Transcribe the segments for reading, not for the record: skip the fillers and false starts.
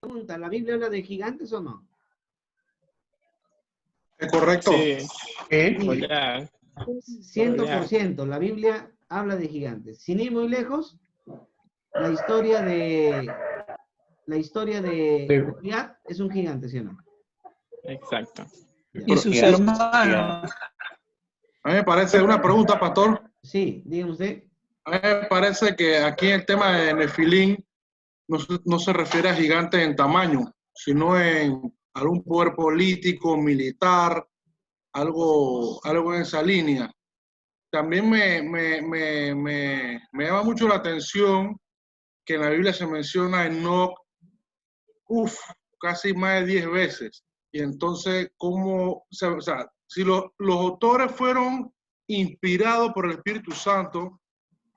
Pregunta, ¿la Biblia habla de gigantes o no? ¿Es correcto? Sí. Sí, Ya. 100%, la Biblia habla de gigantes. Sin ir muy lejos, la historia de Goliat es un gigante, ¿sí o no? Exacto. Ya. Y sus hermanos. A mí me parece una pregunta, pastor. Sí, dígame usted. A mí me parece que aquí el tema de Nefilín no se refiere a gigantes en tamaño, sino en algún poder político, militar, algo en esa línea. También me llama mucho la atención que en la Biblia se menciona a Enoc, casi más de 10 veces. Y entonces, ¿cómo? O sea, si los autores fueron inspirados por el Espíritu Santo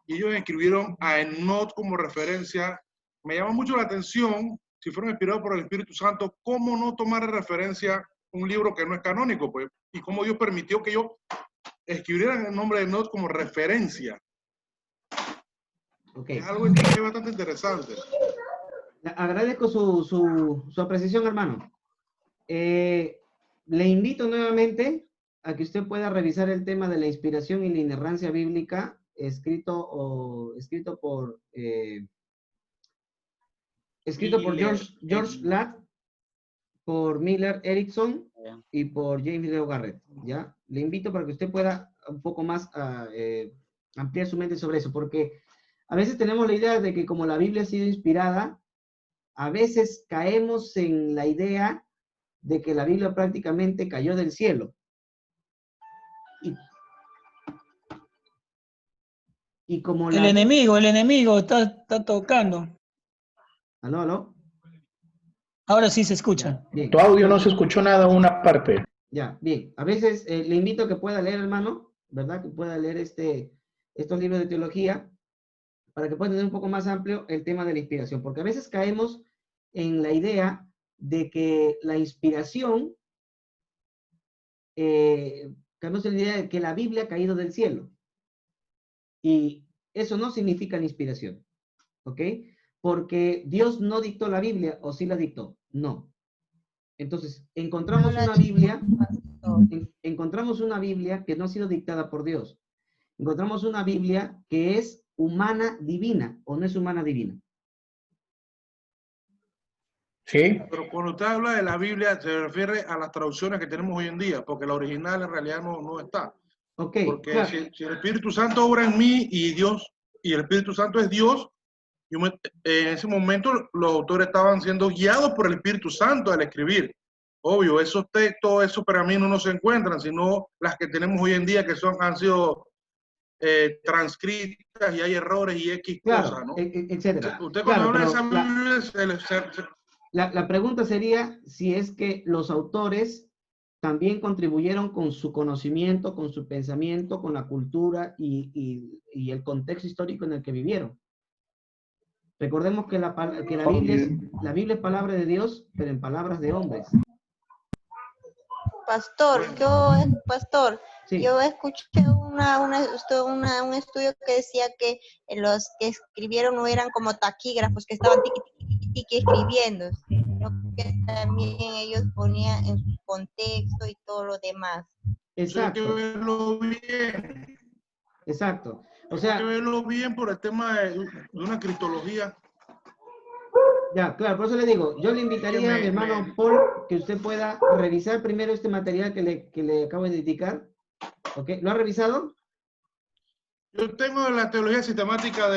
y ellos escribieron a Enoc como referencia, me llama mucho la atención, si fueron inspirados por el Espíritu Santo, ¿cómo no tomar de referencia un libro que no es canónico? Pues? Y cómo Dios permitió que ellos escribieran el nombre de Enoc como referencia. Okay. Es algo que es bastante interesante. Agradezco su apreciación, hermano. Le invito nuevamente a que usted pueda revisar el tema de la inspiración y la inerrancia bíblica, escrito por George Ladd, por Miller Erickson y por James Leo Garrett, ¿ya? Le invito para que usted pueda un poco más ampliar su mente sobre eso, porque a veces tenemos la idea de que como la Biblia ha sido inspirada, a veces caemos en la idea de que la Biblia prácticamente cayó del cielo. Y como el enemigo está tocando. ¿Aló? Ahora sí se escucha. Ya, Tu audio no se escuchó nada en una parte. Ya, bien. A veces le invito a que pueda leer, hermano, ¿verdad? Que pueda leer estos libros de teología para que pueda tener un poco más amplio el tema de la inspiración. Porque a veces caemos en la idea de que la inspiración, caemos en la idea de que la Biblia ha caído del cielo. Y eso no significa la inspiración, ¿ok? Porque Dios no dictó la Biblia, o sí la dictó, no. Entonces, encontramos una Biblia que no ha sido dictada por Dios. Encontramos una Biblia que es humana divina, o no es humana divina. Sí. Pero cuando usted habla de la Biblia, se refiere a las traducciones que tenemos hoy en día, porque la original en realidad no está. Ok, porque claro. si el Espíritu Santo obra en mí y el Espíritu Santo es Dios, en ese momento los autores estaban siendo guiados por el Espíritu Santo al escribir. Obvio, esos textos, esos pergaminos no se encuentran, sino las que tenemos hoy en día que han sido transcritas y hay errores y X claro, cosas, ¿no? etcétera. Usted cuando habla de esa Biblia, la pregunta sería si es que los autores también contribuyeron con su conocimiento, con su pensamiento, con la cultura y el contexto histórico en el que vivieron. Recordemos que la Biblia es palabra de Dios, pero en palabras de hombres. Pastor, Sí. yo escuché un estudio que decía que los que escribieron no eran como taquígrafos, que estaban tiqui escribiendo, sino que también ellos ponían en su contexto y todo lo demás. Exacto. Hay que verlo bien. Exacto. O sea, hay que verlo bien por el tema de una cristología. Ya, claro, por eso le digo, yo le invitaría a mi hermano Paul que usted pueda revisar primero este material que le acabo de indicar. ¿Ok? ¿Lo ha revisado? Yo tengo la teología sistemática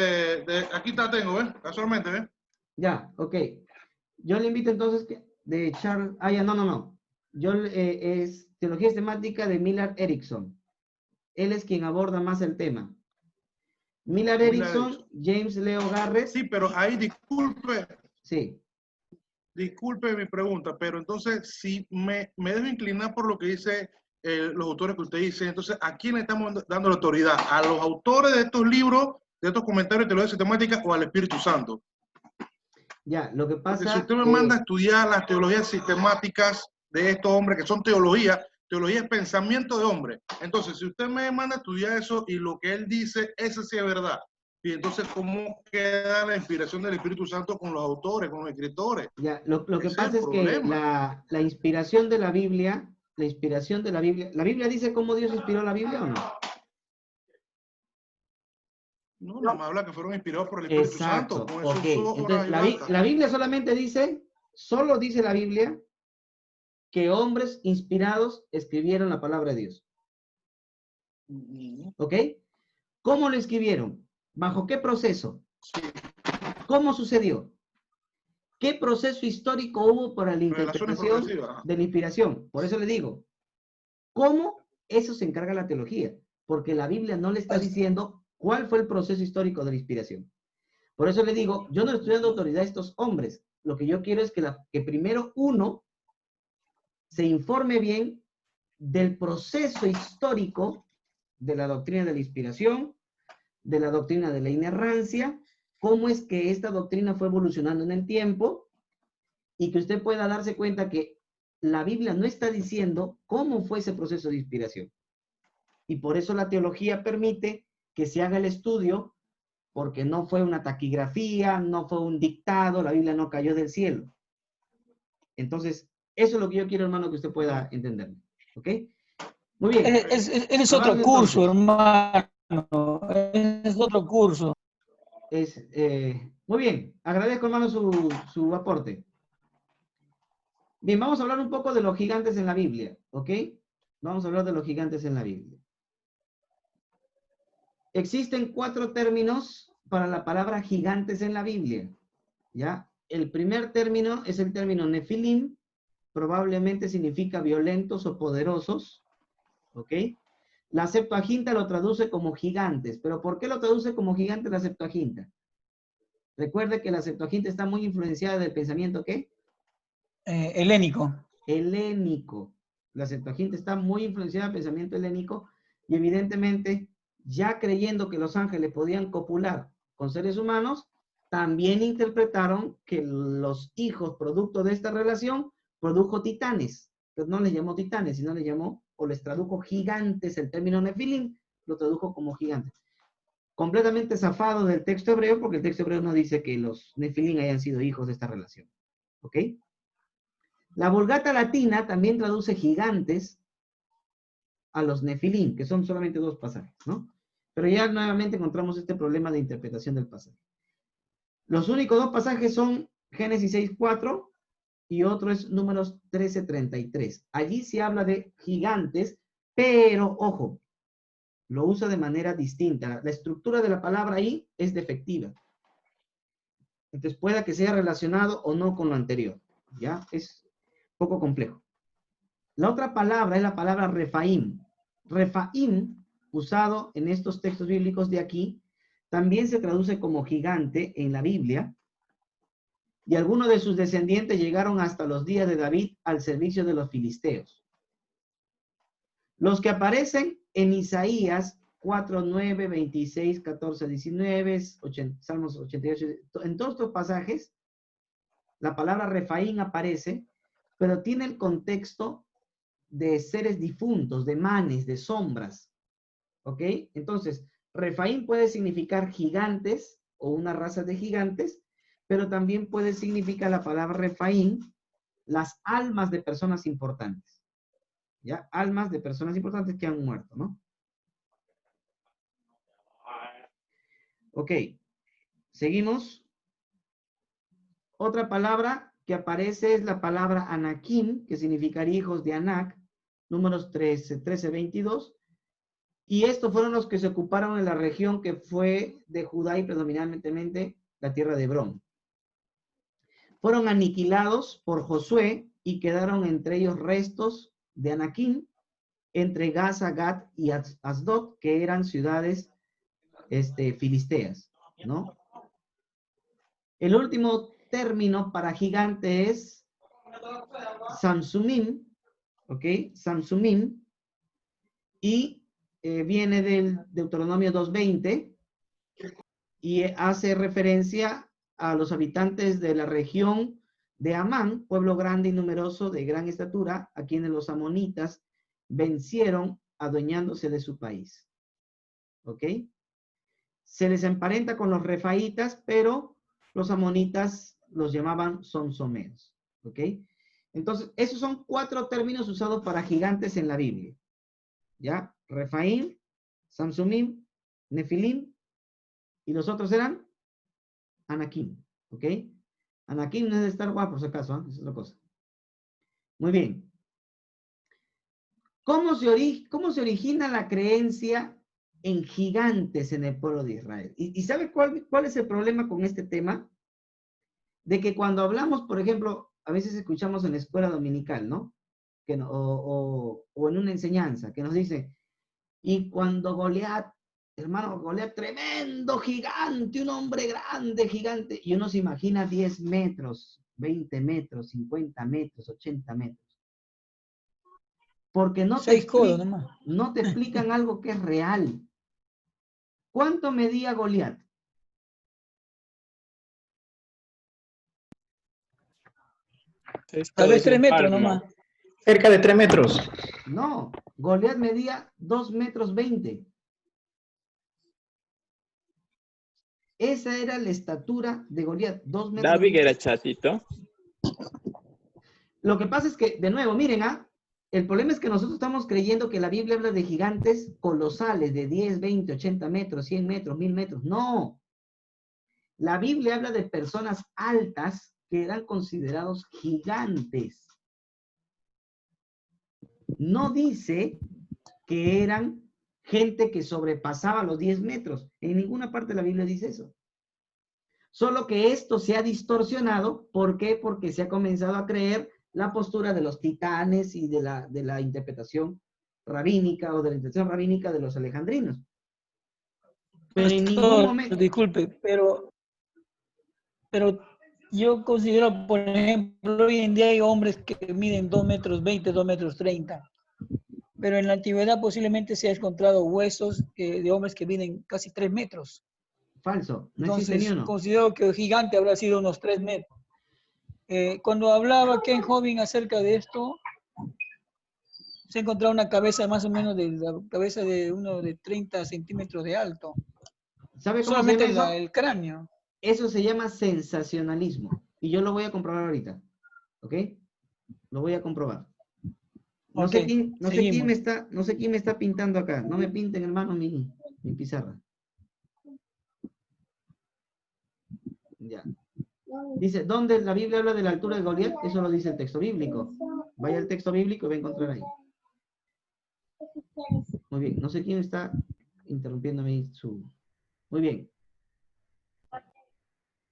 aquí la tengo, ¿ves? Casualmente, ¿ves? Ya, ok. Yo le invito entonces de Charles... Ah, ya, no. Es teología sistemática de Miller Erickson. Él es quien aborda más el tema. Miller Erickson, James Leo Garrett. Sí, pero ahí disculpe. Sí. Disculpe mi pregunta, pero entonces si me debo inclinar por lo que dice los autores que usted dice, entonces ¿a quién le estamos dando la autoridad? ¿A los autores de estos libros, de estos comentarios de teología sistemática o al Espíritu Santo? Ya, lo que pasa... Porque si usted me manda a estudiar las teologías sistemáticas de estos hombres que son teología es pensamiento de hombre. Entonces, si usted me manda a estudiar eso y lo que él dice, eso sí es verdad. Y entonces, ¿cómo queda la inspiración del Espíritu Santo con los autores, con los escritores? Ya, lo que Ese pasa es es el que problema. la inspiración de la Biblia, ¿la Biblia dice cómo Dios inspiró la Biblia o no? No, nada más habla que fueron inspirados por el Espíritu Santo, Exacto, con ok. esos ojos Entonces, y basta. la Biblia solamente dice, solo dice la Biblia que hombres inspirados escribieron la palabra de Dios. ¿Ok? ¿Cómo lo escribieron? ¿Bajo qué proceso? ¿Cómo sucedió? ¿Qué proceso histórico hubo para la Revelaciones interpretación progresivas. de la inspiración? Por eso le digo, ¿cómo? Eso se encarga la teología, porque la Biblia no le está diciendo cuál fue el proceso histórico de la inspiración. Por eso le digo, yo no le estoy dando autoridad a estos hombres. Lo que yo quiero es que primero uno se informe bien del proceso histórico de la doctrina de la inspiración, de la doctrina de la inerrancia, cómo es que esta doctrina fue evolucionando en el tiempo y que usted pueda darse cuenta que la Biblia no está diciendo cómo fue ese proceso de inspiración. Y por eso la teología permite que se haga el estudio, porque no fue una taquigrafía, no fue un dictado, la Biblia no cayó del cielo. Entonces, eso es lo que yo quiero, hermano, que usted pueda entender. ¿Ok? Muy bien. Es otro Avanzo, curso, entonces. hermano. Es otro curso. Muy bien. Agradezco, hermano, su aporte. Bien, vamos a hablar un poco de los gigantes en la Biblia. ¿Ok? Vamos a hablar de los gigantes en la Biblia. Existen 4 términos para la palabra gigantes en la Biblia. ¿Ya? El primer término es el término nefilim, probablemente significa violentos o poderosos, ¿ok? La Septuaginta lo traduce como gigantes, pero ¿por qué lo traduce como gigantes la Septuaginta? Recuerde que la Septuaginta está muy influenciada del pensamiento, ¿qué? Helénico. Helénico. La Septuaginta está muy influenciada del pensamiento helénico y evidentemente, ya creyendo que los ángeles podían copular con seres humanos, también interpretaron que los hijos producto de esta relación produjo titanes. Entonces no les llamó titanes, sino les llamó, o les tradujo gigantes, el término nefilim, lo tradujo como gigantes. Completamente zafado del texto hebreo, porque el texto hebreo no dice que los nefilim hayan sido hijos de esta relación. ¿Ok? La Vulgata latina también traduce gigantes a los nefilim, que son solamente 2 pasajes, ¿no? Pero ya nuevamente encontramos este problema de interpretación del pasaje. Los únicos 2 pasajes son Génesis 6:4 y otro es Números 13:33. Allí se habla de gigantes, pero, ojo, lo usa de manera distinta. La estructura de la palabra ahí es defectiva. Entonces, pueda que sea relacionado o no con lo anterior. ¿Ya? Es poco complejo. La otra palabra es la palabra refaim. Refaim, usado en estos textos bíblicos de aquí, también se traduce como gigante en la Biblia, y algunos de sus descendientes llegaron hasta los días de David al servicio de los filisteos. Los que aparecen en Isaías 4, 9, 26, 14, 19, Salmos 88, en todos estos pasajes, la palabra refaim aparece, pero tiene el contexto de seres difuntos, de manes, de sombras. ¿Ok? Entonces, refaim puede significar gigantes o una raza de gigantes, pero también puede significar la palabra refaim las almas de personas importantes. ¿Ya? Almas de personas importantes que han muerto, ¿no? Ok. Seguimos. Otra palabra que aparece es la palabra Anakim, que significaría hijos de Anak, Números 13, 22. Y estos fueron los que se ocuparon en la región que fue de Judá y predominantemente la tierra de Hebrón. Fueron aniquilados por Josué y quedaron entre ellos restos de Anakim, entre Gaza, Gat y Asdod, que eran ciudades filisteas, ¿no? El último término para gigante es Samsumim, ¿ok? Samsumim, y viene del Deuteronomio 2:20 y hace referencia a los habitantes de la región de Amán, pueblo grande y numeroso de gran estatura, a quienes los amonitas vencieron adueñándose de su país. ¿Ok? se les emparenta con los refaítas, pero los amonitas los llamaban sonsomeos. ¿Ok? Entonces, esos son 4 términos usados para gigantes en la Biblia. ¿Ya? Refaim, Samsumim, Nefilim, y los otros eran Anakim. ¿Ok? Anakim no es de Star Wars, por si acaso, ¿eh? Es otra cosa. Muy bien. ¿Cómo se origina la creencia en gigantes en el pueblo de Israel? ¿Y sabe cuál es el problema con este tema? De que cuando hablamos, por ejemplo, a veces escuchamos en la escuela dominical, ¿no? O en una enseñanza, que nos dice, y cuando Goliat, hermano, Goliat, tremendo gigante, un hombre grande, gigante, y uno se imagina 10 metros, 20 metros, 50 metros, 80 metros. Porque no 6 codos nomás. no te explican algo que es real. ¿Cuánto medía Goliat? Tal vez 3 metros nomás. Cerca de 3 metros. No, Goliat medía 2 metros 20. Esa era la estatura de Goliat, 2 metros David 20. era chatito. Lo que pasa es que, de nuevo, miren, el problema es que nosotros estamos creyendo que la Biblia habla de gigantes colosales de 10, 20, 80 metros, 100 metros, 1000 metros. No. La Biblia habla de personas altas que eran considerados gigantes. No dice que eran gente que sobrepasaba los 10 metros. En ninguna parte de la Biblia dice eso. Solo que esto se ha distorsionado. ¿Por qué? Porque se ha comenzado a creer la postura de los titanes y de la interpretación rabínica o de la interpretación rabínica de los alejandrinos. Pero en ningún momento... Disculpe, pero yo considero, por ejemplo, hoy en día hay hombres que miden 2 metros 20, 2 metros 30. Pero en la antigüedad posiblemente se ha encontrado huesos de hombres que miden casi 3 metros. Falso, no existe Entonces, ni uno. considero que el gigante habrá sido unos 3 metros. Cuando hablaba Ken Hovind acerca de esto, se encontraba una cabeza más o menos de la cabeza de uno de 30 centímetros de alto. ¿Sabe cómo Solamente se llama eso? el cráneo. Eso se llama sensacionalismo. Y yo lo voy a comprobar ahorita. ¿Ok? Lo voy a comprobar. No sé quién me está pintando acá. No me pinten, hermano, mi pizarra. Ya. Dice, ¿dónde la Biblia habla de la altura de Goliat? Eso lo dice el texto bíblico. Vaya al texto bíblico y va a encontrar ahí. Muy bien. No sé quién está interrumpiéndome su... Muy bien.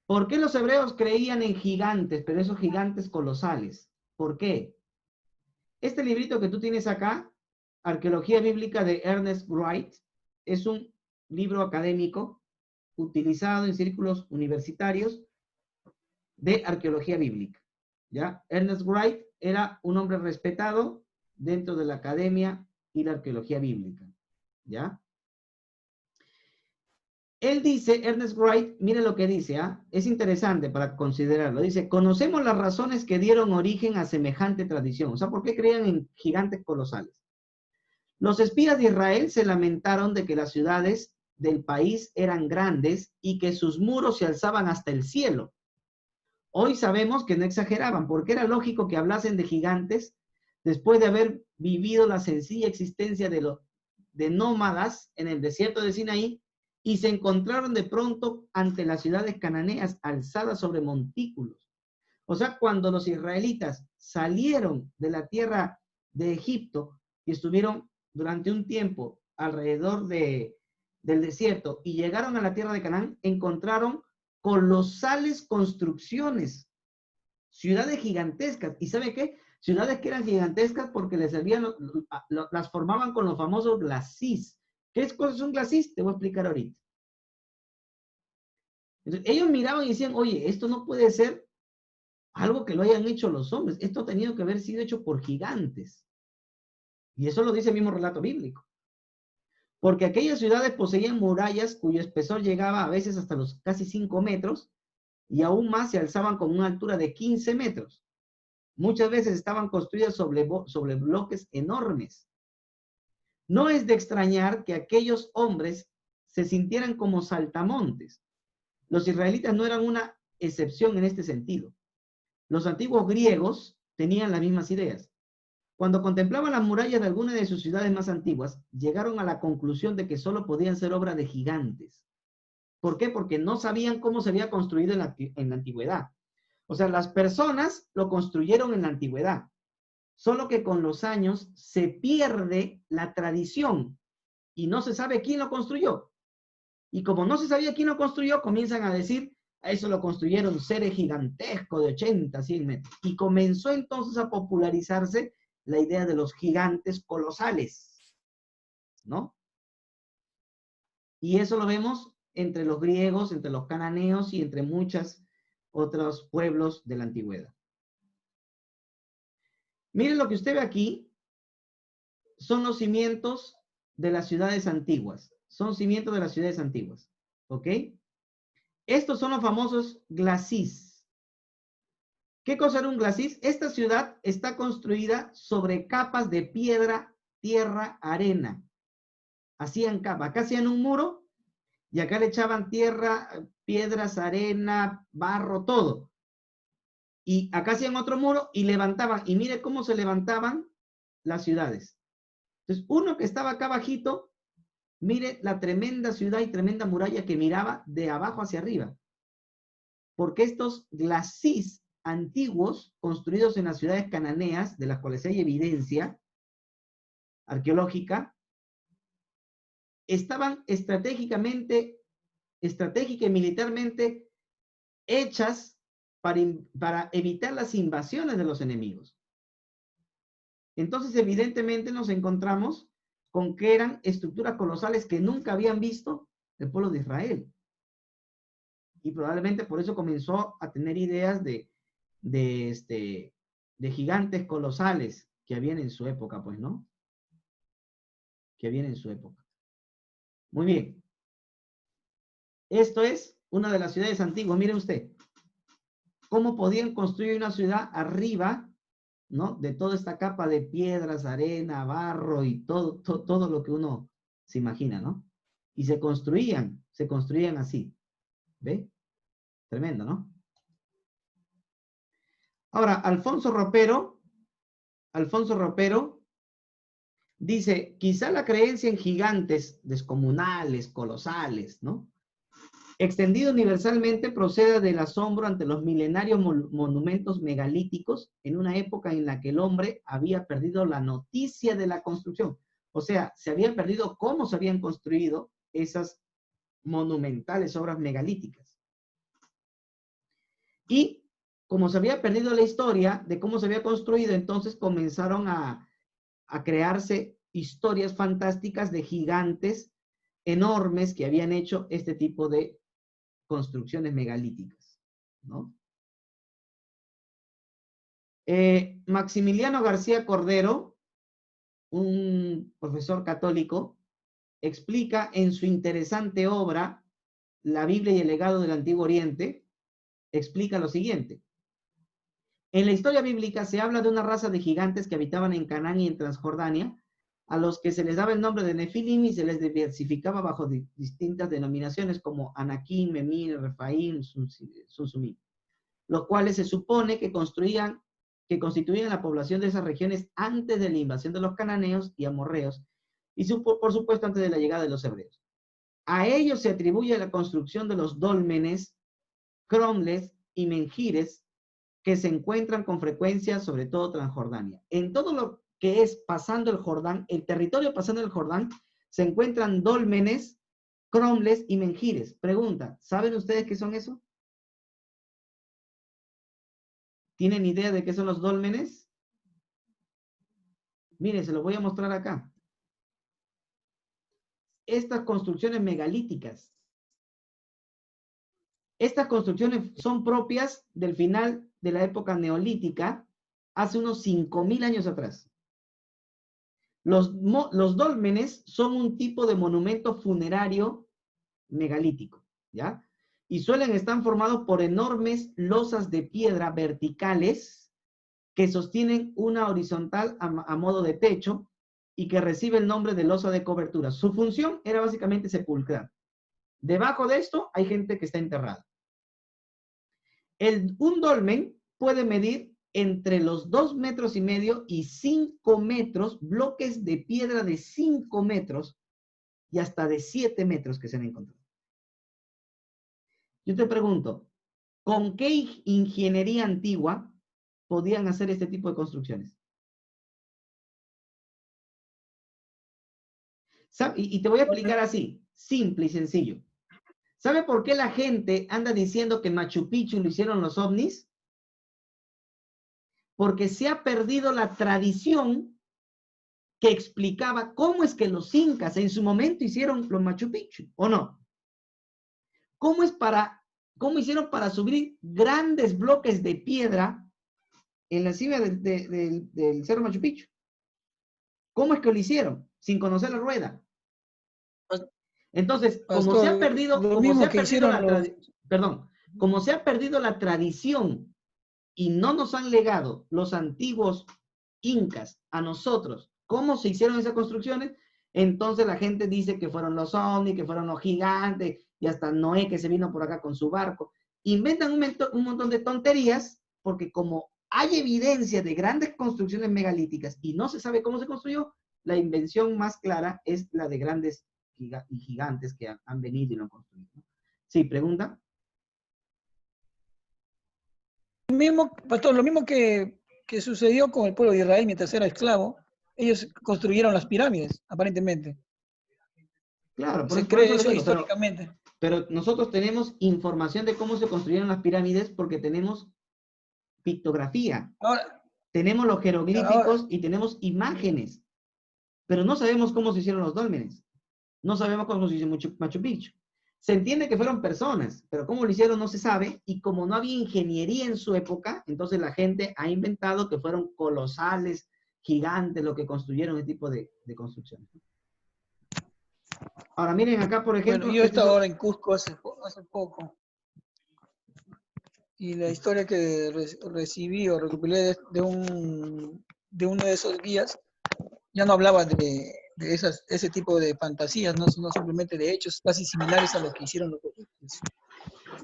¿Por qué los hebreos creían en gigantes, pero esos gigantes colosales? ¿Por qué? Este librito que tú tienes acá, Arqueología Bíblica de Ernest Wright, es un libro académico utilizado en círculos universitarios de arqueología bíblica. ¿Ya? Ernest Wright era un hombre respetado dentro de la academia y la arqueología bíblica. ¿Ya? Él dice, Ernest Wright, mire lo que dice, es interesante para considerarlo. Dice, conocemos las razones que dieron origen a semejante tradición. O sea, ¿por qué creían en gigantes colosales? Los espías de Israel se lamentaron de que las ciudades del país eran grandes y que sus muros se alzaban hasta el cielo. Hoy sabemos que no exageraban, porque era lógico que hablasen de gigantes después de haber vivido la sencilla existencia de nómadas en el desierto de Sinaí, y se encontraron de pronto ante las ciudades cananeas alzadas sobre montículos. O sea, cuando los israelitas salieron de la tierra de Egipto y estuvieron durante un tiempo alrededor del desierto y llegaron a la tierra de Canaán, encontraron colosales construcciones, ciudades gigantescas. ¿Y sabe qué? Ciudades que eran gigantescas porque les servían, las formaban con los famosos glacis. ¿Qué cosa es un glacis? Te voy a explicar ahorita. Entonces, ellos miraban y decían, oye, esto no puede ser algo que lo hayan hecho los hombres. Esto ha tenido que haber sido hecho por gigantes. Y eso lo dice el mismo relato bíblico. Porque aquellas ciudades poseían murallas cuyo espesor llegaba a veces hasta los casi 5 metros y aún más se alzaban con una altura de 15 metros. Muchas veces estaban construidas sobre bloques enormes. No es de extrañar que aquellos hombres se sintieran como saltamontes. Los israelitas no eran una excepción en este sentido. Los antiguos griegos tenían las mismas ideas. Cuando contemplaban las murallas de alguna de sus ciudades más antiguas, llegaron a la conclusión de que solo podían ser obra de gigantes. ¿Por qué? Porque no sabían cómo se había construido en la antigüedad. O sea, las personas lo construyeron en la antigüedad. Solo que con los años se pierde la tradición y no se sabe quién lo construyó. Y como no se sabía quién lo construyó, comienzan a decir, a eso lo construyeron seres gigantescos de 80, 100 metros. Y comenzó entonces a popularizarse la idea de los gigantes colosales, ¿no? Y eso lo vemos entre los griegos, entre los cananeos y entre muchos otros pueblos de la antigüedad. Miren lo que usted ve aquí, son los cimientos de las ciudades antiguas. Son cimientos de las ciudades antiguas, ¿ok? Estos son los famosos glacis. ¿Qué cosa era un glacis? Esta ciudad está construida sobre capas de piedra, tierra, arena. Hacían capas. Acá hacían un muro y acá le echaban tierra, piedras, arena, barro, todo. Y acá hacían otro muro y levantaban. Y mire cómo se levantaban las ciudades. Entonces, uno que estaba acá abajito, mire la tremenda ciudad y tremenda muralla que miraba de abajo hacia arriba. Porque estos glacis antiguos, construidos en las ciudades cananeas, de las cuales hay evidencia arqueológica, estaban estratégica y militarmente hechas para evitar las invasiones de los enemigos. Entonces, evidentemente, nos encontramos con que eran estructuras colosales que nunca habían visto el pueblo de Israel. Y probablemente por eso comenzó a tener ideas de gigantes colosales que habían en su época, pues, ¿no? Que habían en su época. Muy bien. Esto es una de las ciudades antiguas. Mire usted, cómo podían construir una ciudad arriba, ¿no? De toda esta capa de piedras, arena, barro y todo lo que uno se imagina, ¿no? Y se construían así. ¿Ve? Tremendo, ¿no? Ahora, Alfonso Ropero dice, quizá la creencia en gigantes descomunales, colosales, ¿no? Extendido universalmente procede del asombro ante los milenarios monumentos megalíticos en una época en la que el hombre había perdido la noticia de la construcción. O sea, se había perdido cómo se habían construido esas monumentales obras megalíticas. Y como se había perdido la historia de cómo se había construido, entonces comenzaron a crearse historias fantásticas de gigantes enormes que habían hecho este tipo de construcciones megalíticas, ¿no? Maximiliano García Cordero, un profesor católico, explica en su interesante obra, La Biblia y el legado del Antiguo Oriente, explica lo siguiente. En la historia bíblica se habla de una raza de gigantes que habitaban en Canaán y en Transjordania, a los que se les daba el nombre de Nefilim y se les diversificaba bajo distintas denominaciones como Anakim, Memir, Refaim, Sunsumim, los cuales se supone que constituían la población de esas regiones antes de la invasión de los cananeos y amorreos, y por supuesto antes de la llegada de los hebreos. A ellos se atribuye la construcción de los dólmenes, cromles y menjires que se encuentran con frecuencia, sobre todo Transjordania. En todo lo que es pasando el Jordán, el territorio pasando el Jordán, se encuentran dólmenes, cromles y menjires. Pregunta, ¿saben ustedes qué son eso? ¿Tienen idea de qué son los dólmenes? Miren, se los voy a mostrar acá. Estas construcciones megalíticas. Estas construcciones son propias del final de la época neolítica, hace unos 5.000 años atrás. Los dólmenes son un tipo de monumento funerario megalítico, ¿ya? Y suelen estar formados por enormes losas de piedra verticales que sostienen una horizontal a modo de techo y que recibe el nombre de losa de cobertura. Su función era básicamente sepulcral. Debajo de esto hay gente que está enterrada. Un dolmen puede medir entre los 2,5 metros y 5 metros, bloques de piedra de 5 metros y hasta de 7 metros que se han encontrado. Yo te pregunto, ¿con qué ingeniería antigua podían hacer este tipo de construcciones? Y te voy a explicar así, simple y sencillo. ¿Sabe por qué la gente anda diciendo que Machu Picchu lo hicieron los ovnis? Porque se ha perdido la tradición que explicaba cómo es que los incas en su momento hicieron los Machu Picchu, ¿o no? ¿Cómo hicieron para subir grandes bloques de piedra en la cima del Cerro Machu Picchu? ¿Cómo es que lo hicieron? Sin conocer la rueda. Entonces, como se ha perdido, como se ha perdido la tradición y no nos han legado los antiguos incas a nosotros cómo se hicieron esas construcciones, entonces la gente dice que fueron los ovnis, que fueron los gigantes, y hasta Noé que se vino por acá con su barco. Inventan un montón de tonterías, porque como hay evidencia de grandes construcciones megalíticas y no se sabe cómo se construyó, la invención más clara es la de grandes gigantes que han venido y lo han construido. Sí, pregunta. Pastor, lo mismo que sucedió con el pueblo de Israel mientras era esclavo, ellos construyeron las pirámides, aparentemente. Claro, se cree eso históricamente. Pero nosotros tenemos información de cómo se construyeron las pirámides porque tenemos pictografía. Ahora, tenemos los jeroglíficos y tenemos imágenes. Pero no sabemos cómo se hicieron los dólmenes. No sabemos cómo se hizo Machu Picchu. Se entiende que fueron personas, pero cómo lo hicieron no se sabe, y como no había ingeniería en su época, entonces la gente ha inventado que fueron colosales, gigantes, lo que construyeron ese tipo de construcciones. Ahora miren acá, por ejemplo... Bueno, yo he estado ahora en Cusco hace poco, y la historia que recibí o recopilé de uno de esos guías, ya no hablaba de ese tipo de fantasías, no simplemente de hechos casi similares a los que hicieron los egipcios.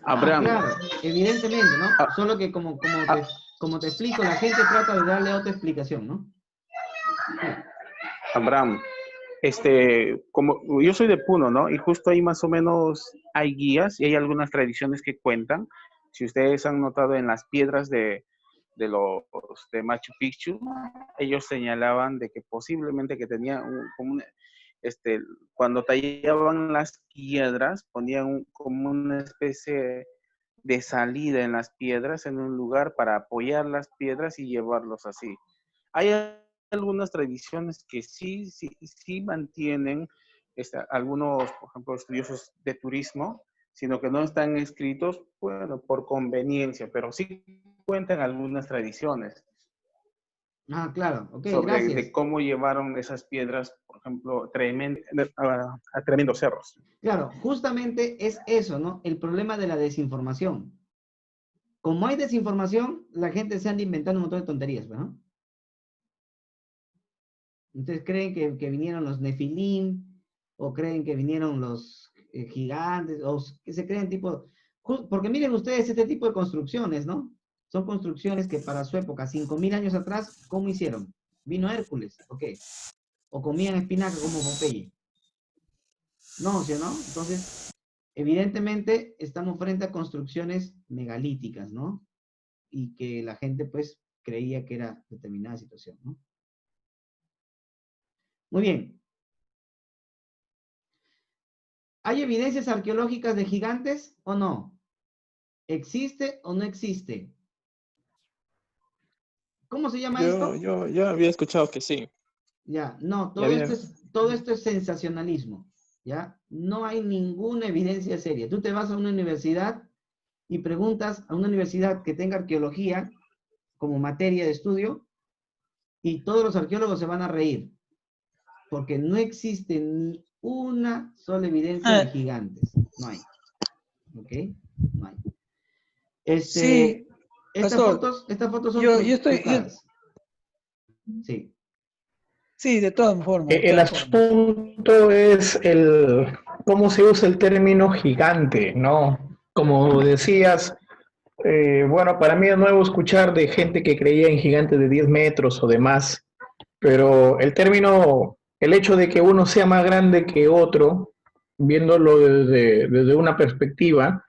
Abraham. Claro, evidentemente, ¿no? Solo que como te explico, la gente trata de darle otra explicación, ¿no? Abraham, como yo soy de Puno, ¿no? Y justo ahí más o menos hay guías y hay algunas tradiciones que cuentan. Si ustedes han notado en las piedras de Machu Picchu, ellos señalaban de que posiblemente que tenían cuando tallaban las piedras, ponían como una especie de salida en las piedras, en un lugar para apoyar las piedras y llevarlos así. Hay algunas tradiciones que sí mantienen algunos, por ejemplo, estudiosos de turismo, sino que no están escritos, bueno, por conveniencia, pero sí cuentan algunas tradiciones. Ah, claro, ok, sobre gracias. De cómo llevaron esas piedras, por ejemplo, a tremendos cerros. Claro, justamente es eso, ¿no? El problema de la desinformación. Como hay desinformación, la gente se anda inventando un montón de tonterías, ¿no? Entonces creen que vinieron los Nefilim, o creen que vinieron los gigantes, o que se creen porque miren ustedes este tipo de construcciones, ¿no? Son construcciones que para su época, 5.000 años atrás, ¿cómo hicieron? Vino Hércules, ¿ok? O comían espinaca como Popeye. No, ¿sí o no? Entonces, evidentemente, estamos frente a construcciones megalíticas, ¿no? Y que la gente, pues, creía que era determinada situación, ¿no? Muy bien. ¿Hay evidencias arqueológicas de gigantes o no? ¿Existe o no existe? ¿Cómo se llama esto? Yo había escuchado que sí. Ya, no, todo esto es sensacionalismo, ¿ya? No hay ninguna evidencia seria. Tú te vas a una universidad y preguntas a una universidad que tenga arqueología como materia de estudio y todos los arqueólogos se van a reír, porque no existe ni una sola evidencia de gigantes. No hay. ¿Ok? No hay. Sí, estas fotos son trucadas. Sí. Sí, de todas formas. El asunto es cómo se usa el término gigante, ¿no? Como decías, bueno, para mí es nuevo escuchar de gente que creía en gigantes de 10 metros o de más, pero el término, el hecho de que uno sea más grande que otro, viéndolo desde una perspectiva,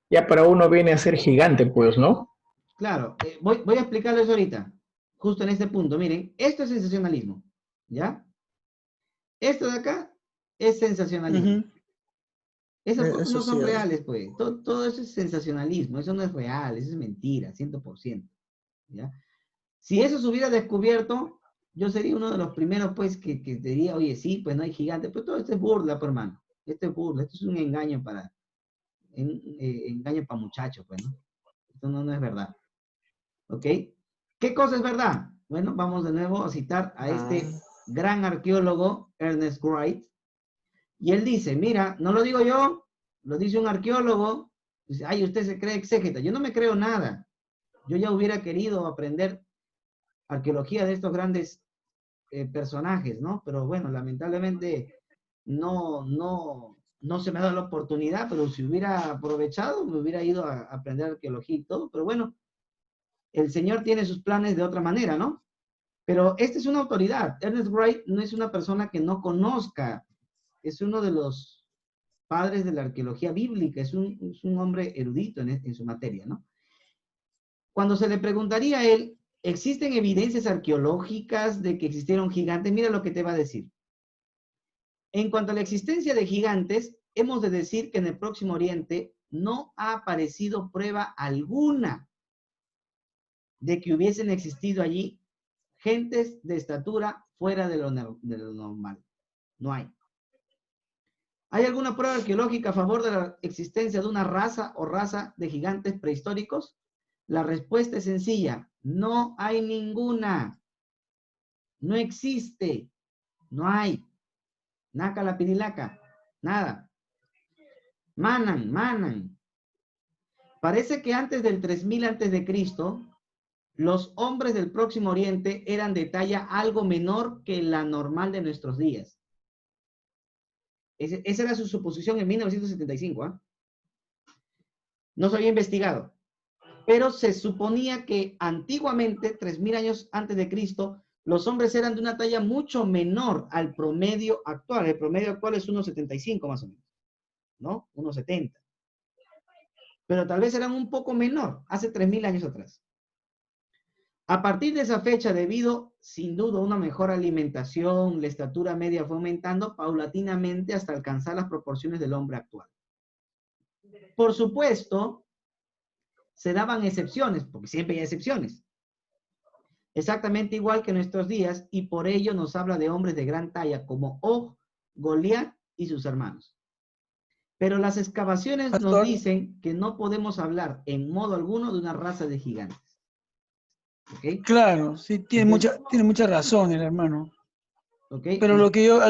ya para uno viene a ser gigante, pues, ¿no? Claro, voy a explicarles ahorita, justo en este punto. Miren, esto es sensacionalismo, ¿ya? Esto de acá es sensacionalismo. Ujú. Esas cosas Eso no son sí hay. reales, pues. Todo eso es sensacionalismo, eso no es real, eso es mentira, 100%, ¿ya? Si eso se hubiera descubierto, yo sería uno de los primeros, pues, que diría, oye, sí, pues no hay gigante, pero todo esto es burla, pues, hermano. Esto es burla, esto es un engaño engaño para muchachos, pues, ¿no? Esto no es verdad, ¿ok? ¿Qué cosa es verdad? Bueno, vamos de nuevo a citar a este gran arqueólogo, Ernest Wright, y él dice, mira, no lo digo yo, lo dice un arqueólogo, dice, ay, usted se cree exégeta, yo no me creo nada, yo ya hubiera querido aprender arqueología de estos grandes personajes, ¿no? Pero bueno, lamentablemente no se me ha dado la oportunidad, pero si hubiera aprovechado, me hubiera ido a aprender arqueología y todo, pero bueno, el Señor tiene sus planes de otra manera, ¿no? Pero esta es una autoridad. Ernest Wright no es una persona que no conozca, es uno de los padres de la arqueología bíblica, es un hombre erudito en su materia, ¿no? Cuando se le preguntaría a él, ¿existen evidencias arqueológicas de que existieron gigantes? Mira lo que te va a decir. En cuanto a la existencia de gigantes, hemos de decir que en el Próximo Oriente no ha aparecido prueba alguna de que hubiesen existido allí gentes de estatura fuera de lo normal. No hay. ¿Hay alguna prueba arqueológica a favor de la existencia de una raza o raza de gigantes prehistóricos? La respuesta es sencilla. No hay ninguna. No existe. No hay. Naca la pirilaca. Nada. Manan. Parece que antes del 3000 antes de Cristo, los hombres del Próximo Oriente eran de talla algo menor que la normal de nuestros días. Esa era su suposición en 1975, ¿eh? No se había investigado. Pero se suponía que antiguamente, 3000 años antes de Cristo, los hombres eran de una talla mucho menor al promedio actual. El promedio actual es 1,75 más o menos, ¿no? 1,70. Pero tal vez eran un poco menor, hace 3000 años atrás. A partir de esa fecha, debido sin duda a una mejor alimentación, la estatura media fue aumentando paulatinamente hasta alcanzar las proporciones del hombre actual. Por supuesto, se daban excepciones, porque siempre hay excepciones. Exactamente igual que en nuestros días, y por ello nos habla de hombres de gran talla como Og, Goliat y sus hermanos. Pero las excavaciones nos Pastor, dicen que no podemos hablar en modo alguno de una raza de gigantes. ¿Ok? claro, sí, Entonces, tiene mucha razón el hermano. ¿ok? Pero a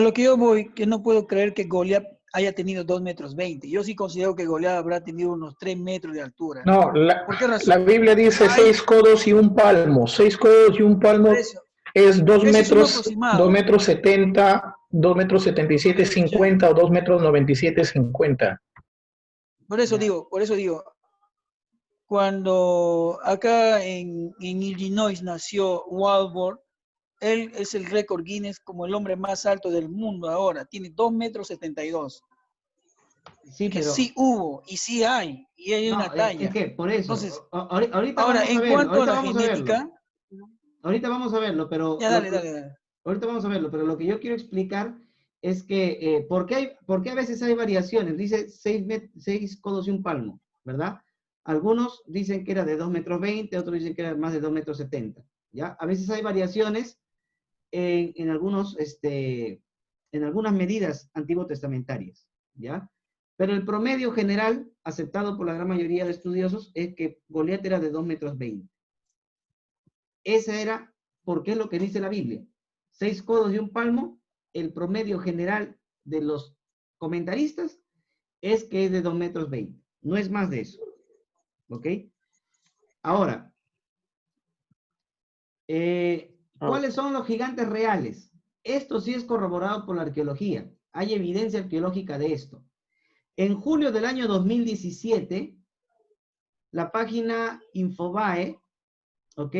lo que yo voy, que no puedo creer que Goliat haya tenido 2,20 metros. Yo sí considero que Goliat habrá tenido unos 3 metros de altura. No, ¿Por qué la razón? Biblia dice Hay, 6 codos y un palmo. 6 codos y un por palmo eso, es 2 ese es un metros, 2 aproximado. metros 70, 2 metros 77, 50 o 2 metros 97, 50. Por eso digo, cuando acá en Illinois nació Walworth, él es el récord Guinness como el hombre más alto del mundo ahora. Tiene 2,72 metros. Sí, Que pero sí hubo y sí hay, y hay no, una es talla. que por eso, Entonces, ahorita ahora, vamos a en verlo, cuanto a ahorita la vamos a verlo, genética, ahorita vamos a verlo, pero ya dale. ahorita vamos a verlo, pero lo que yo quiero explicar es que, ¿por qué a veces hay variaciones? Dice 6 codos y un palmo, ¿verdad? Algunos dicen que era de 2,20 metros, otros dicen que era más de 2,70 metros, ¿ya? A veces hay variaciones en algunas medidas antiguo-testamentarias, ¿ya? Pero el promedio general, aceptado por la gran mayoría de estudiosos, es que Goliat era de 2,20 metros. Esa era, porque es lo que dice la Biblia. 6 codos y un palmo, el promedio general de los comentaristas es que es de 2,20 metros. No es más de eso. ¿Ok? Ahora, ¿cuáles son los gigantes reales? Esto sí es corroborado por la arqueología. Hay evidencia arqueológica de esto. En julio del año 2017, la página Infobae, ¿ok?,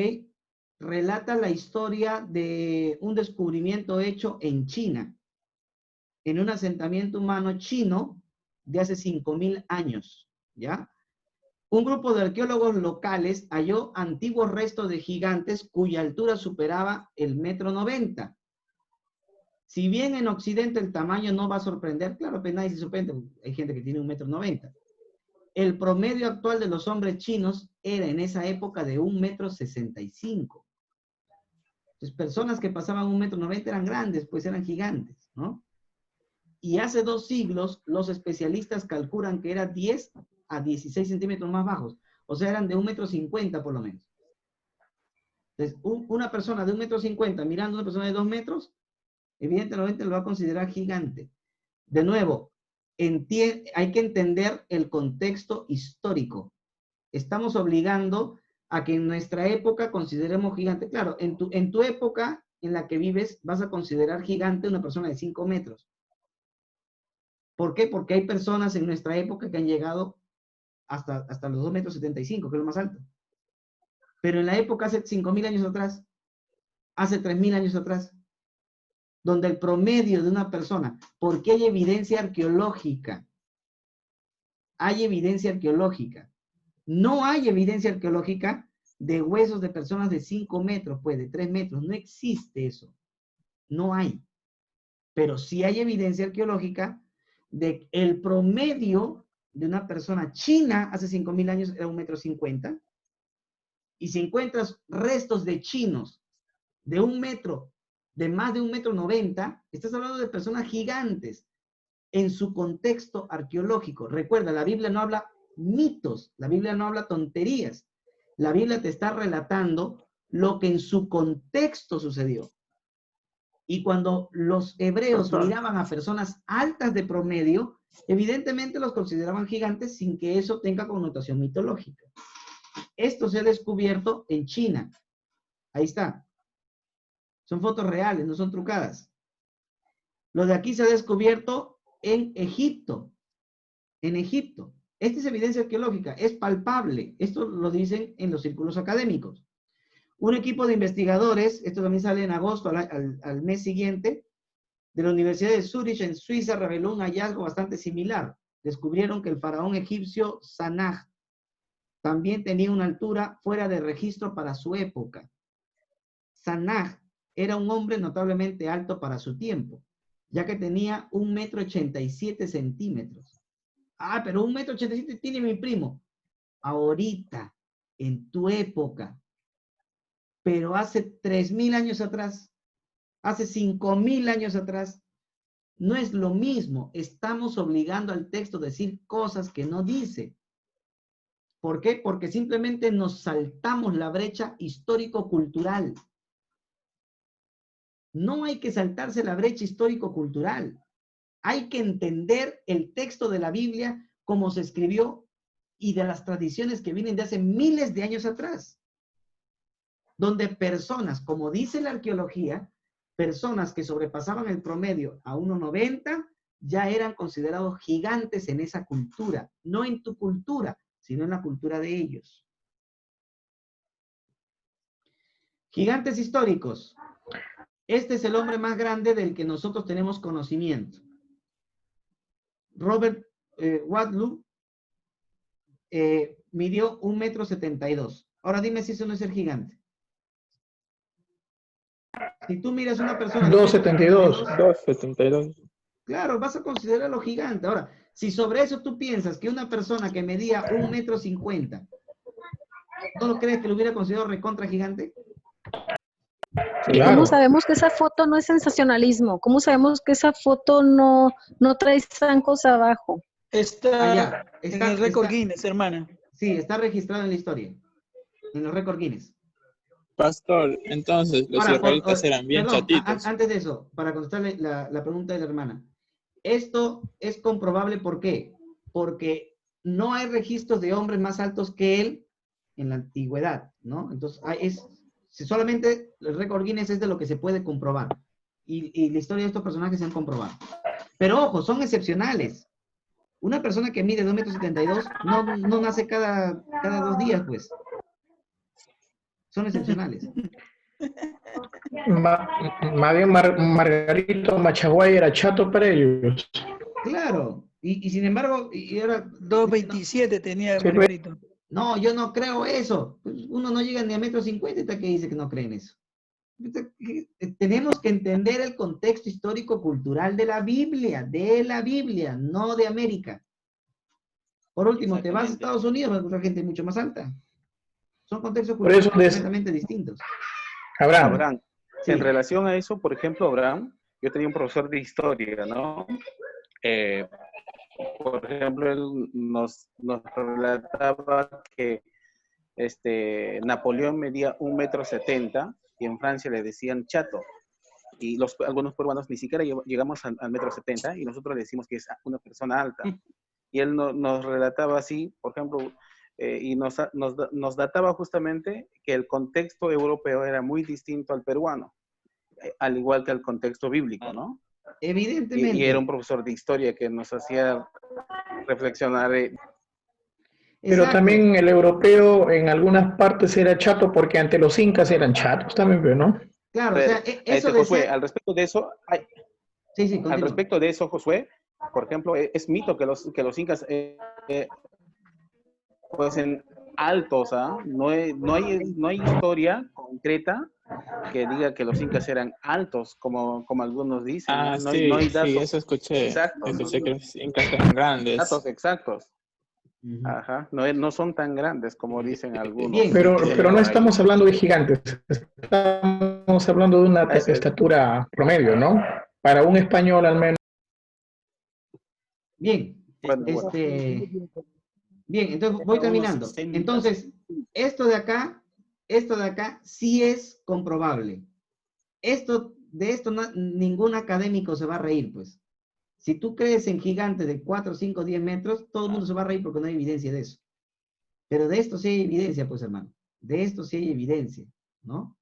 relata la historia de un descubrimiento hecho en China, en un asentamiento humano chino de hace 5.000 años, ¿ya? Un grupo de arqueólogos locales halló antiguos restos de gigantes cuya altura superaba el 1,90 m. Si bien en Occidente el tamaño no va a sorprender, claro, pues nadie se sorprende, hay gente que tiene 1,90 m. El promedio actual de los hombres chinos era en esa época de 1,65 m. Entonces, personas que pasaban 1,90 m eran grandes, pues eran gigantes, ¿no? Y hace 2 siglos, los especialistas calculan que eran 10 a 16 centímetros más bajos. O sea, eran de 1,50 m por lo menos. Entonces, una persona de 1,50 m mirando a una persona de 2 metros, evidentemente lo va a considerar gigante. De nuevo, hay que entender el contexto histórico. Estamos obligando a que en nuestra época consideremos gigante. Claro, en tu época en la que vives, vas a considerar gigante una persona de 5 metros. ¿Por qué? Porque hay personas en nuestra época que han llegado hasta los 2,75 m, que es lo más alto. Pero en la época hace 5.000 años atrás, hace 3.000 años atrás, donde el promedio de una persona, porque hay evidencia arqueológica, no hay evidencia arqueológica de huesos de personas de 5 metros, pues de 3 metros, no existe eso, no hay. Pero sí hay evidencia arqueológica de el promedio de una persona china hace 5.000 años era 1,50 m, y si encuentras restos de chinos de 1 metro, de más de 1,90 m, estás hablando de personas gigantes en su contexto arqueológico. Recuerda, la Biblia no habla mitos, la Biblia no habla tonterías. La Biblia te está relatando lo que en su contexto sucedió. Y cuando los hebreos miraban a personas altas de promedio, evidentemente los consideraban gigantes sin que eso tenga connotación mitológica. Esto se ha descubierto en China. Ahí está. Son fotos reales, no son trucadas. Lo de aquí se ha descubierto en Egipto. En Egipto. Esta es evidencia arqueológica, es palpable. Esto lo dicen en los círculos académicos. Un equipo de investigadores, esto también sale en agosto al mes siguiente, de la Universidad de Zurich en Suiza, reveló un hallazgo bastante similar. Descubrieron que el faraón egipcio Sanaj también tenía una altura fuera de registro para su época. Sanaj era un hombre notablemente alto para su tiempo, ya que tenía 1,87 m. Ah, pero 1,87 m tiene mi primo. Ahorita, en tu época. Pero hace 3.000 años atrás, hace 5.000 años atrás, no es lo mismo. Estamos obligando al texto a decir cosas que no dice. ¿Por qué? Porque simplemente nos saltamos la brecha histórico-cultural. No hay que saltarse la brecha histórico-cultural. Hay que entender el texto de la Biblia como se escribió y de las tradiciones que vienen de hace miles de años atrás. Donde personas, como dice la arqueología, personas que sobrepasaban el promedio a 1,90 m, ya eran considerados gigantes en esa cultura. No en tu cultura, sino en la cultura de ellos. Gigantes históricos. Este es el hombre más grande del que nosotros tenemos conocimiento. Robert Wadlow midió 1,72 m. Ahora dime si eso no es el gigante. Si tú miras una persona... 2,72. 2,72. Claro, vas a considerarlo gigante. Ahora, si sobre eso tú piensas que una persona que medía 1,50 m, ¿no lo crees que lo hubiera considerado recontra gigante? ¿Y cómo sabemos que esa foto no es sensacionalismo? ¿Cómo sabemos que esa foto no trae zancos abajo? Está en el récord Guinness, hermana. Sí, está registrado en la historia, en los récord Guinness. Pastor, entonces los israelitas eran bien chatitos. Antes de eso, para contestarle la pregunta de la hermana. Esto es comprobable, ¿por qué? Porque no hay registros de hombres más altos que él en la antigüedad, ¿no? Entonces, solamente el récord Guinness es de lo que se puede comprobar. Y la historia de estos personajes se han comprobado. Pero ojo, son excepcionales. Una persona que mide 2,72 metros no nace cada 2 días, pues. Son excepcionales. Más bien Margarito Machaguay era chato para ellos. Claro, y sin embargo, y ahora... 2,27 tenía Sí, Margarito. No, yo no creo eso. Uno no llega ni a 1,50 m, está que dice que no cree en eso. Tenemos que entender el contexto histórico-cultural de la Biblia, no de América. Por último, te vas a Estados Unidos, vas a encontrar gente mucho más alta. Son contextos Por eso culturales completamente distintos. Abraham, Sí. en relación a eso, por ejemplo, Abraham, yo tenía un profesor de historia, ¿no? Por ejemplo, él nos relataba que Napoleón medía 1,70 m y en Francia le decían chato. Y algunos peruanos ni siquiera llegamos al 1,70 m y nosotros le decimos que es una persona alta. Y él nos relataba así, por ejemplo, y nos databa justamente que el contexto europeo era muy distinto al peruano, al igual que al contexto bíblico, ¿no? Evidentemente. Y era un profesor de historia que nos hacía reflexionar. Pero también el europeo en algunas partes era chato porque ante los incas eran chatos también, ¿no? Claro, o sea, eso de Josué, ser... al respecto de eso, al respecto de eso, Josué, por ejemplo, es mito que los incas fuesen altos, ¿ah? No hay historia concreta que diga que los incas eran altos, como algunos dicen. Ah, no sí, hay datos sí, eso escuché. exactos. Escuché que los incas eran grandes. Datos exactos. Ajá, no son tan grandes como dicen algunos. Bien. Pero no estamos hablando de gigantes, estamos hablando de una estatura promedio, ¿no? Para un español al menos. Bien, Bueno, bien, entonces voy terminando. Entonces, esto de acá sí es comprobable. De esto ningún académico se va a reír, pues. Si tú crees en gigantes de 4, 5, 10 metros, todo el mundo se va a reír porque no hay evidencia de eso. Pero de esto sí hay evidencia, pues, hermano. De esto sí hay evidencia, ¿no?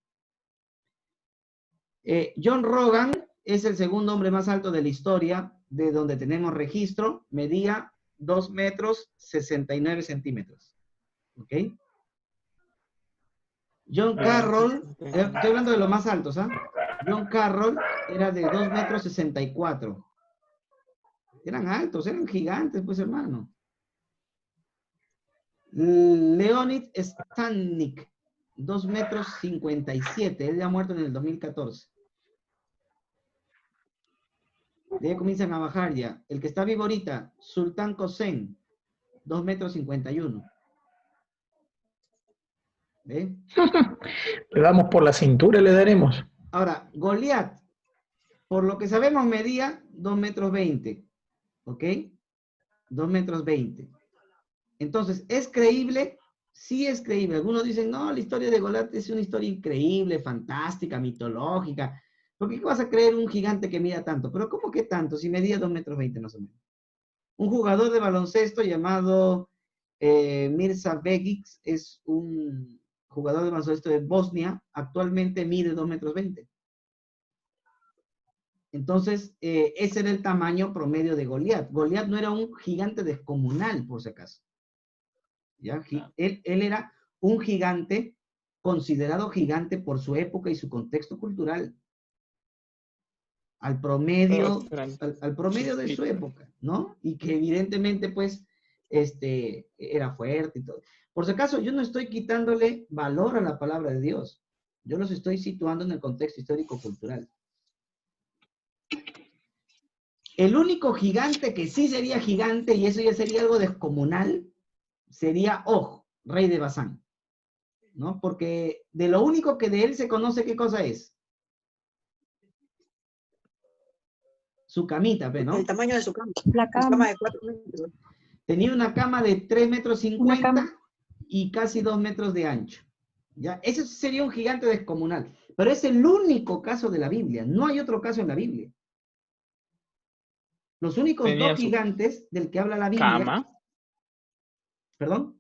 John Rogan es el segundo hombre más alto de la historia, de donde tenemos registro, medía 2,69 metros. ¿Ok? John Carroll, estoy hablando de los más altos, ¿ah? John Carroll era de 2,64 metros. Eran altos, eran gigantes, pues, hermano. Leonid Stanik, 2,57 metros. Él ya ha muerto en el 2014. De ahí comienzan a bajar ya. El que está vivo ahorita, Sultán Kosen, 2,51 metros. ¿Ve? Le damos por la cintura, le daremos. Ahora, Goliat, por lo que sabemos, medía 2,20 metros. ¿Ok? 2,20 metros. Entonces, ¿es creíble? Sí es creíble. Algunos dicen, no, la historia de Goliat es una historia increíble, fantástica, mitológica. ¿Por qué vas a creer un gigante que mida tanto? Pero ¿cómo que tanto? Si medía 2,20 metros más o menos. Un jugador de baloncesto llamado Mirza Begic es un jugador de baloncesto de Bosnia, actualmente mide 2,20 metros. Entonces, ese era el tamaño promedio de Goliat. Goliat no era un gigante descomunal, por si acaso. ¿Ya? Él era un gigante, considerado gigante por su época y su contexto cultural. Al promedio de su época, ¿no? Y que evidentemente, pues, era fuerte y todo. Por si acaso, yo no estoy quitándole valor a la palabra de Dios. Yo los estoy situando en el contexto histórico-cultural. El único gigante que sí sería gigante, y eso ya sería algo descomunal, sería Og, rey de Basán, ¿no? Porque de lo único que de él se conoce, ¿qué cosa es? Su camita, ¿no? El tamaño de su cama. La cama. Su cama de 4 metros. Tenía una cama de 3,50 Una cama. metros y casi 2 metros de ancho. ¿Ya? Ese sería un gigante descomunal. Pero es el único caso de la Biblia. No hay otro caso en la Biblia. Los únicos dos gigantes del que habla la Biblia... ¿Cama? ¿Perdón?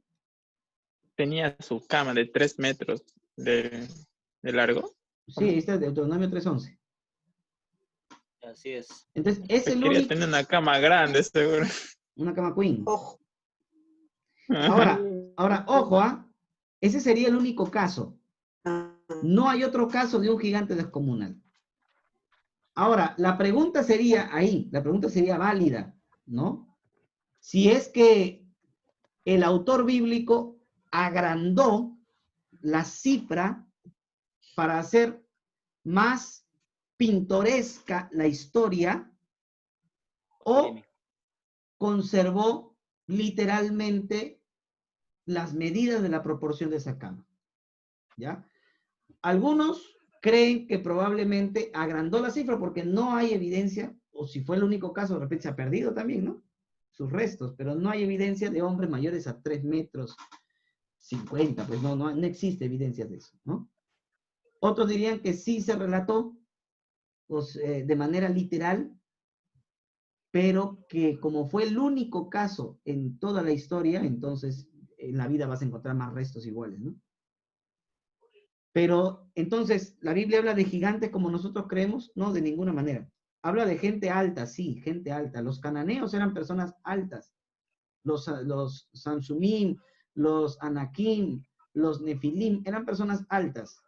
Tenía su cama de 3 metros de largo. Sí, este es de Deuteronomio 3:11. Así es. Entonces, es el Quería único... tener una cama grande, seguro. Una cama queen. Ojo. Ahora, ojo, ese sería el único caso. No hay otro caso de un gigante descomunal. Ahora, la pregunta sería válida, ¿no? Si es que el autor bíblico agrandó la cifra para hacer más pintoresca la historia o conservó literalmente las medidas de la proporción de esa cama. ¿Ya? Algunos creen que probablemente agrandó la cifra porque no hay evidencia, o si fue el único caso, de repente se ha perdido también, ¿no? Sus restos, pero no hay evidencia de hombres mayores a 3 metros 50, pues no existe evidencia de eso, ¿no? Otros dirían que sí se relató pues, de manera literal, pero que como fue el único caso en toda la historia, entonces en la vida vas a encontrar más restos iguales, ¿no? Pero entonces, ¿la Biblia habla de gigantes como nosotros creemos? No, de ninguna manera. Habla de gente alta, sí, gente alta. Los cananeos eran personas altas. Los Samsumim, los Anakim, los Nefilim, eran personas altas,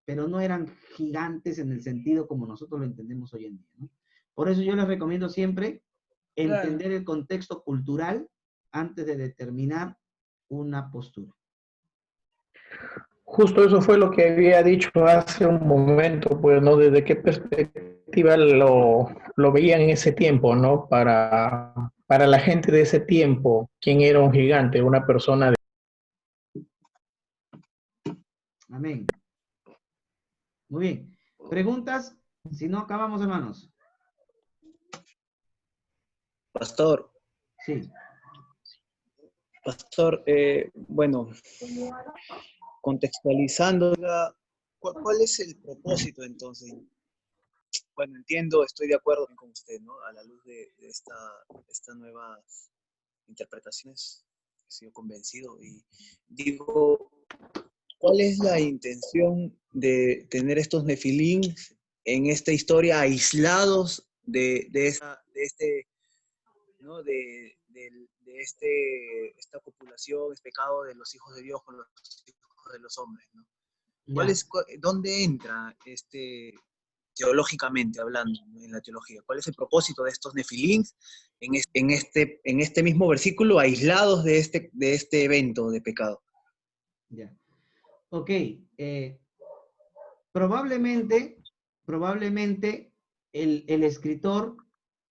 pero no eran gigantes en el sentido como nosotros lo entendemos hoy en día, ¿no? Por eso yo les recomiendo siempre entender el contexto cultural antes de determinar una postura. Justo eso fue lo que había dicho hace un momento, pues, ¿no? ¿Desde qué perspectiva lo veían en ese tiempo, ¿no? Para la gente de ese tiempo, ¿quién era un gigante? Una persona de... Amén. Muy bien. ¿Preguntas? Si no, acabamos, hermanos. Pastor. Sí. Pastor, bueno, contextualizando, ¿cuál es el propósito entonces? Bueno, entiendo, estoy de acuerdo con usted, ¿no? A la luz de estas nuevas interpretaciones, he sido convencido y digo, ¿cuál es la intención de tener estos nefilim en esta historia aislados de esta copulación, es pecado de los hijos de Dios con los hijos de los hombres, ¿no? ¿Dónde entra teológicamente hablando, ¿no? En la teología? ¿Cuál es el propósito de estos nefilim en este mismo versículo, aislados de este evento de pecado? Ya. Ok. Probablemente el escritor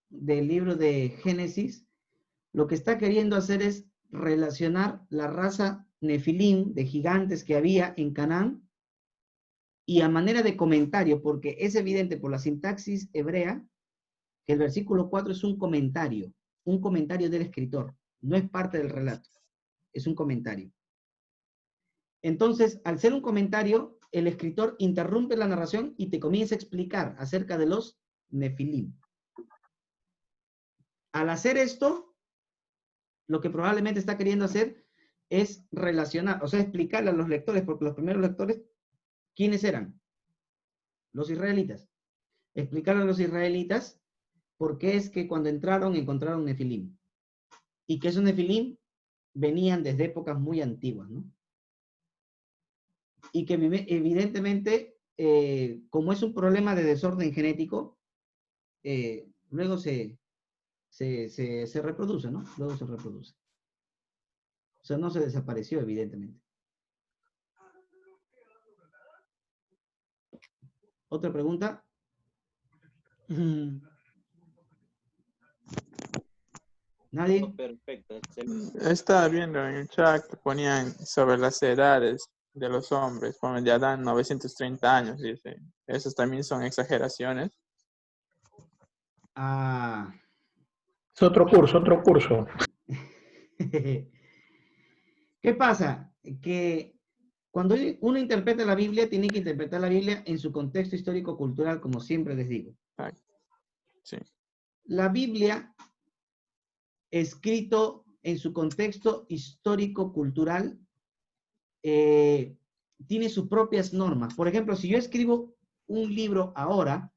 del libro de Génesis lo que está queriendo hacer es relacionar la raza nefilim de gigantes que había en Canaán y a manera de comentario, porque es evidente por la sintaxis hebrea que el versículo 4 es un comentario del escritor, no es parte del relato, es un comentario. Entonces, al ser un comentario, el escritor interrumpe la narración y te comienza a explicar acerca de los nefilim. Al hacer esto, lo que probablemente está queriendo hacer es relacionar, o sea, explicarle a los lectores, porque los primeros lectores, ¿quiénes eran? Los israelitas. Explicarle a los israelitas por qué es que cuando encontraron nefilim. Y que esos nefilim venían desde épocas muy antiguas, ¿no? Y que evidentemente, como es un problema de desorden genético, luego se reproduce, ¿no? Luego se reproduce. O sea, no se desapareció, evidentemente. ¿Otra pregunta? ¿Nadie? Perfecto, excelente. Estaba viendo en el chat que ponían sobre las edades de los hombres, ponen ya dan 930 años, dice. ¿Esos también son exageraciones? Ah. Es otro curso. ¿Qué pasa? Que cuando uno interpreta la Biblia, tiene que interpretar la Biblia en su contexto histórico-cultural, como siempre les digo. Sí. La Biblia, escrito en su contexto histórico-cultural, tiene sus propias normas. Por ejemplo, si yo escribo un libro ahora,